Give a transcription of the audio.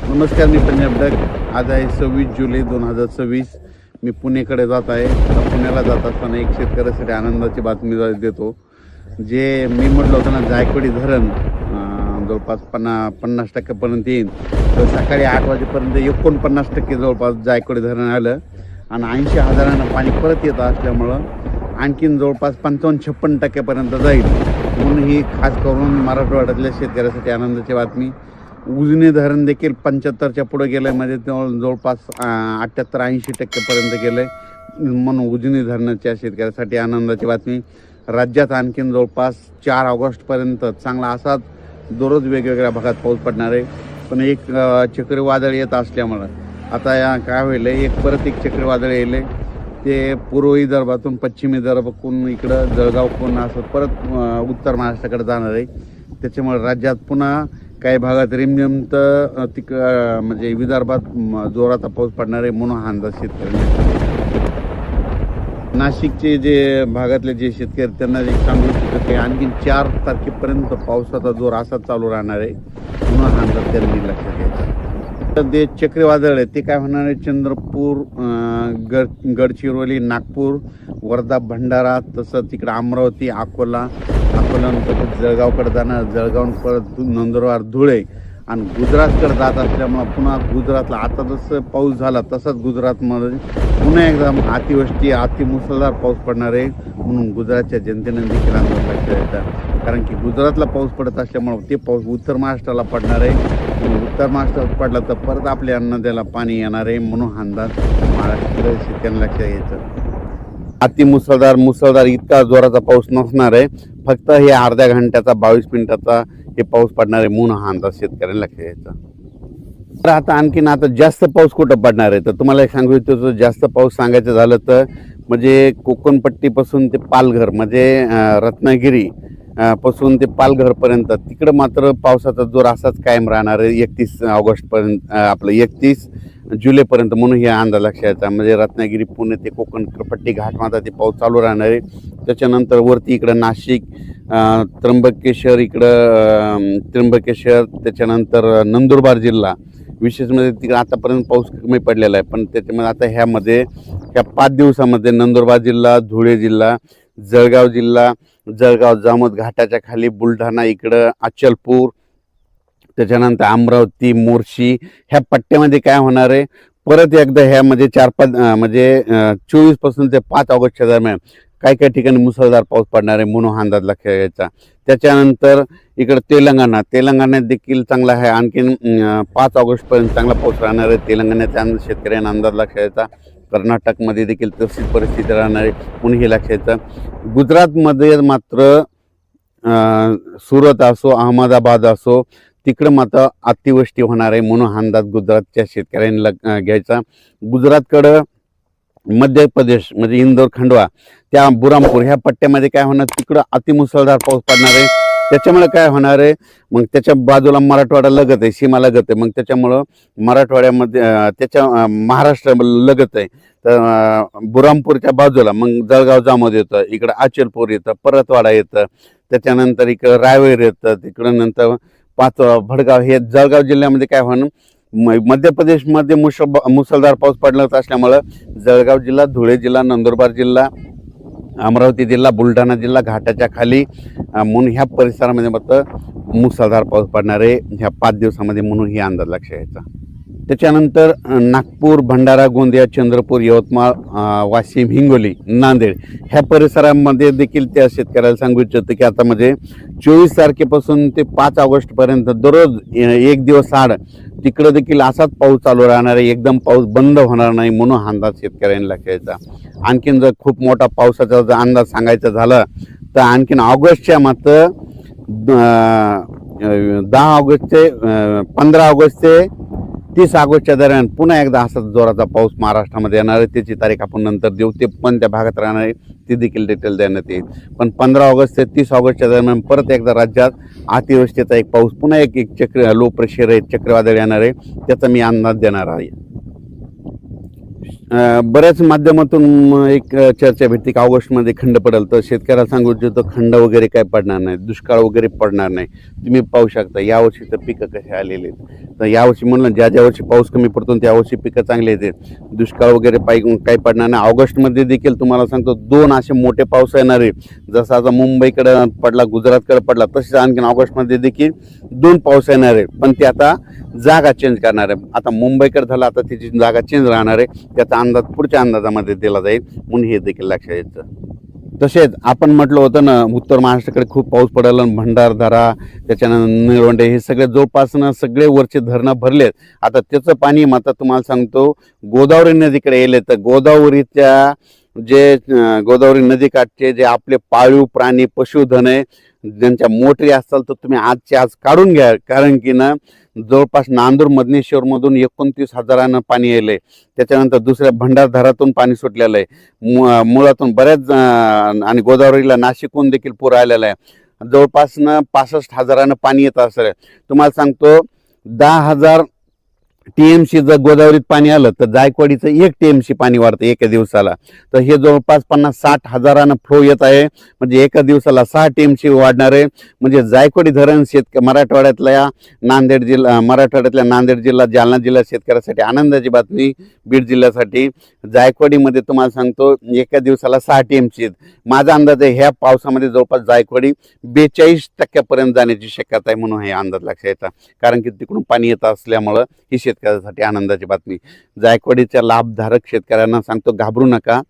नमस्कार, मी पंजाब डक. आज आहे 26 जुलै 2026. मी पुणेकडे जात आहे. पुण्याला जात असताना एक शेतकऱ्यासाठी आनंदाची बातमी देतो. जे मी म्हटलं होतं ना, जायकवाडी धरण जवळपास 50% येईल, तर सकाळी 8 वाजेपर्यंत 49% जवळपास जायकवाडी धरण आलं आणि 80,000 पाणी परत येत असल्यामुळं आणखीन जवळपास 55-56% जाईल. म्हणून ही खास करून मराठवाड्यातल्या शेतकऱ्यासाठी आनंदाची बातमी. उजनी धरण देखील 75च्या पुढे गेलं आहे, म्हणजे जवळपास 78-80% गेलं आहे. म्हणून उजनी धरणाच्या शेतकऱ्यासाठी आनंदाची बातमी. राज्यात आणखीन जवळपास 4 ऑगस्टपर्यंत चांगला असाच दररोज वेगवेगळ्या भागात पाऊस पडणार आहे. पण एक चक्रीवादळ येत असल्यामुळं आता या काय होईल, परत एक चक्रीवादळ येईल. ते पूर्व विदर्भातून पश्चिम विदर्भातून इकडं जळगावकडून असं परत उत्तर महाराष्ट्राकडे जाणार आहे. त्याच्यामुळे राज्यात पुन्हा काही भागात रिमझिम तर म्हणजे विदर्भात जोराचा पाऊस पडणार आहे. म्हणून हा अंदाज शेतकऱ्यांना. नाशिकचे जे भागातले जे शेतकरी त्यांना एक सांगू इच्छितो की आणखीन 4 तारखेपर्यंत पावसाचा जोर असाच चालू राहणार आहे. म्हणून हा अंदाज त्यांनी लक्षात घ्यायचा. तर ते चक्रीवादळ आहे ते काय होणार आहे, चंद्रपूर, गडचिरोली, नागपूर, वर्धा, भंडारा, तसं तिकडं अमरावती, अकोल्यानंतर जळगावकडे जाणार. जळगावून परत नंदुरबार, धुळे आणि गुजरातकडे जात असल्यामुळं पुन्हा गुजरातला आता जसं पाऊस झाला तसंच गुजरातमध्ये पुन्हा एकदा मुसळधार पाऊस पडणार आहे. म्हणून गुजरातच्या जनतेने देखील अंदाज लक्षात घ्यायचा. कारण की गुजरातला पाऊस पडत असल्यामुळं ते पाऊस उत्तर महाराष्ट्राला पडणार आहे. उत्तर महाराष्ट्रात पडला तर परत आपल्या अन्नद्याला पाणी येणार आहे. म्हणून हा अंदाज महाराष्ट्रातील शेतकऱ्यांना लक्षात घ्यायचं. मुसळधार इतका जोराचा पाऊस नसणार आहे. फक्त हे अर्ध्या घंट्याचा 22 मिनिटाचा हे पाऊस पडणार आहे. म्हणून हा अंदाज शेतकऱ्यांना लक्षात घ्यायचा. तर आता जास्त पाऊस कुठं पडणार आहे, तर तुम्हाला एक सांगू इच्छितो. जास्त पाऊस सांगायचं झालं तर म्हणजे कोकणपट्टीपासून ते पालघर, म्हणजे रत्नागिरी पासून ते पालघरपर्यंत तिकडं मात्र पावसाचा जोर असाच कायम राहणार आहे 31 ऑगस्टपर्यंत, 31 जुलैपर्यंत. म्हणून हे अंदाज लक्षात घ्यायचा. म्हणजे रत्नागिरी, पुणे ते कोकणपट्टी घाटमाता ते पाऊस चालू राहणार आहे. त्याच्यानंतर वरती इकडं नाशिक, त्र्यंबकेश्वर, त्याच्यानंतर नंदुरबार जिल्हा विशेष म्हणजे तिकडे आतापर्यंत पाऊस कमी पडलेला आहे. पण त्याच्यामध्ये आता ह्या 5 दिवसामध्ये नंदुरबार जिल्हा, धुळे जिल्हा, जळगाव जामोद घाटाच्या खाली, बुलढाणा इकडं, अचलपूर, त्याच्यानंतर अमरावती, मोर्शी ह्या पट्ट्यामध्ये काय होणार आहे, परत एकदा ह्यामध्ये 24 पासून ते 5 ऑगस्टच्या दरम्यान काही ठिकाणी मुसळधार पाऊस पडणार आहे. म्हणून हा अंदाज लक्षात घ्यायचा. त्याच्यानंतर इकडं तेलंगणात देखील चांगला आहे. आणखीन 5 ऑगस्टपर्यंत चांगला पाऊस राहणार आहे. तेलंगणाच्या शेतकऱ्यांना अंदाज लक्षात घ्यायचा. कर्नाटकमध्ये देखील तशीच परिस्थिती राहणार आहे. म्हणून हे लक्षात घ्यायचं. गुजरातमध्ये मात्र सुरत असो, अहमदाबाद असो, तिकडं मात्र अतिवृष्टी होणार आहे. म्हणून हा अंदाज गुजरातच्या शेतकऱ्यांना घ्यायचा. गुजरातकडं मध्य प्रदेश म्हणजे इंदोर, खंडवा, त्या बुरामपूर ह्या पट्ट्यामध्ये काय होणार, तिकडं अतिमुसळधार पाऊस पडणार आहे. त्याच्यामुळे काय होणार आहे, मग त्याच्या बाजूला मराठवाडा लगत आहे, सीमा लगत आहे. मग त्याच्यामुळं मराठवाड्यामध्ये महाराष्ट्र लगत आहे. तर बुरामपूरच्या बाजूला मग जळगाव जामोद येतं, इकडं अचलपूर येतं, परतवाडा येतं, त्याच्यानंतर इकडं रायवेर येतं, तिकडं नंतर भडगाव. हे जळगाव जिल्ह्यामध्ये काय होणार, मध्य प्रदेशमध्ये मुसळधार पाऊस पडला असल्यामुळं जळगाव जिल्हा, धुळे जिल्हा, नंदुरबार जिल्हा, अमरावती जिल्हा, बुलढाणा जिल्हा घाटाच्या खाली म्हणून ह्या परिसरामध्ये मात्र मुसळधार पाऊस पडणार आहे ह्या 5 दिवसामध्ये. म्हणून ही अंदाज लक्षात घ्यायचा. त्याच्यानंतर नागपूर, भंडारा, गोंदिया, चंद्रपूर, यवतमाळ, वाशिम, हिंगोली, नांदेड ह्या परिसरामध्ये देखील त्या शेतकऱ्याला सांगू इच्छितो की आता म्हणजे 24 तारखेपासून ते 5 ऑगस्टपर्यंत दररोज 1 दिवस आड तिकडं देखील असाच पाऊस चालू राहणार आहे. एकदम पाऊस बंद होणार नाही. म्हणून हा अंदाज शेतकऱ्यांनी लक्षात घ्यायचा. आणखीन जर खूप मोठा पावसाचा जर अंदाज सांगायचा झाला तर आणखीन ऑगस्टच्या मात्र 10 ऑगस्ट ते 15 ऑगस्ट ते 30 ऑगस्टच्या दरम्यान पुन्हा एकदा असाच जोराचा पाऊस महाराष्ट्रामध्ये येणार आहे. त्याची तारीख आपण नंतर देऊ. ते पण त्या भागात राहणार आहे ती देखील डिटेल देण्यात येईल. पण 15 ऑगस्ट ते 30 ऑगस्टच्या दरम्यान परत एकदा राज्यात अतिवृष्टीचा एक पाऊस, पुन्हा एक लो प्रेशर आहे, चक्रीवादळ येणार आहे. त्याचा मी अंदाज देणार आहे. बऱ्याच माध्यमातून एक चर्चा भेटते की ऑगस्टमध्ये खंड पडेल. तर शेतकऱ्याला सांगू इच्छितो खंड वगैरे काय पडणार नाही, दुष्काळ वगैरे पडणार नाही. तुम्ही पाहू शकता यावर्षी तर पिकं कसे आलेले आहेत. तर यावर्षी म्हणलं ज्या वर्षी पाऊस कमी पडतो त्या वर्षी पिकं चांगले येते. दुष्काळ वगैरे काही पडणार नाही. ऑगस्टमध्ये देखील तुम्हाला सांगतो 2 असे मोठे पाऊस येणार आहे. जसं आता मुंबईकडे पडला, गुजरातकडे पडला, तसेच आणखीन ऑगस्टमध्ये देखील 2 पाऊस येणार आहे. पण ते आता जागा चेंज करणार आहे. आता मुंबईकडे झाला, आता त्याची जागा चेंज राहणार आहे. त्याचा अंदाज पुढच्या अंदाजामध्ये दिला जाईल, म्हणून हे देखील लक्षात येतं. तसेच आपण म्हटलं होतं ना, उत्तर महाराष्ट्राकडे खूप पाऊस पडायला, भंडारदरा, त्याच्यानंतर निळवंडे हे सगळे जवळपासनं सगळे वरचे धरणं भरलेत. आता त्याचं पाणी आता तुम्हाला सांगतो गोदावरी नदीकडे येले. तर गोदावरीच्या गोदावरी नदीकाठचे जे आपले पाळीव प्राणी पशुधन आहे, ज्यांच्या मोटरी असतात, तर तुम्ही आजच्या आज काढून घ्या. कारण की ना जवळपास नांदूर मधनेश्वरमधून 29,000 पाणी येईल. त्याच्यानंतर दुसऱ्या भंडारदरातून पाणी सुटलेलं आहे, मुळातून बऱ्याच आणि गोदावरीला नाशिकहून देखील पूर आलेला आहे. जवळपासनं 65,000 पाणी येत असेल. तुम्हाला सांगतो 10,000 TMC जर गोदावरीत पाणी आलं तर जायकवाडीचं 1 TMC पाणी वाढतं एका दिवसाला. तर हे जवळपास 50-60,000 फ्लो येत आहे. म्हणजे एका दिवसाला 6 TMC वाढणार आहे. म्हणजे जायकवाडी धरण मराठवाड्यातल्या नांदेड जिल्हा, जालना जिल्हा शेतकऱ्यासाठी आनंदाची बातमी. बीड जिल्ह्यासाठी जायकवाडीमध्ये तुम्हाला सांगतो एका दिवसाला 6 TMC. माझा अंदाज आहे ह्या पावसामध्ये जवळपास जायकवाडी 42% जाण्याची शक्यता आहे, म्हणून हे अंदाज लक्षात येतात. कारण की तिकडून पाणी येत असल्यामुळं ही शेतकऱ्यासाठी आनंदाची बातमी. जायकवाडीच्या लाभधारक शेतकऱ्यांना सांगतो, घाबरू नका.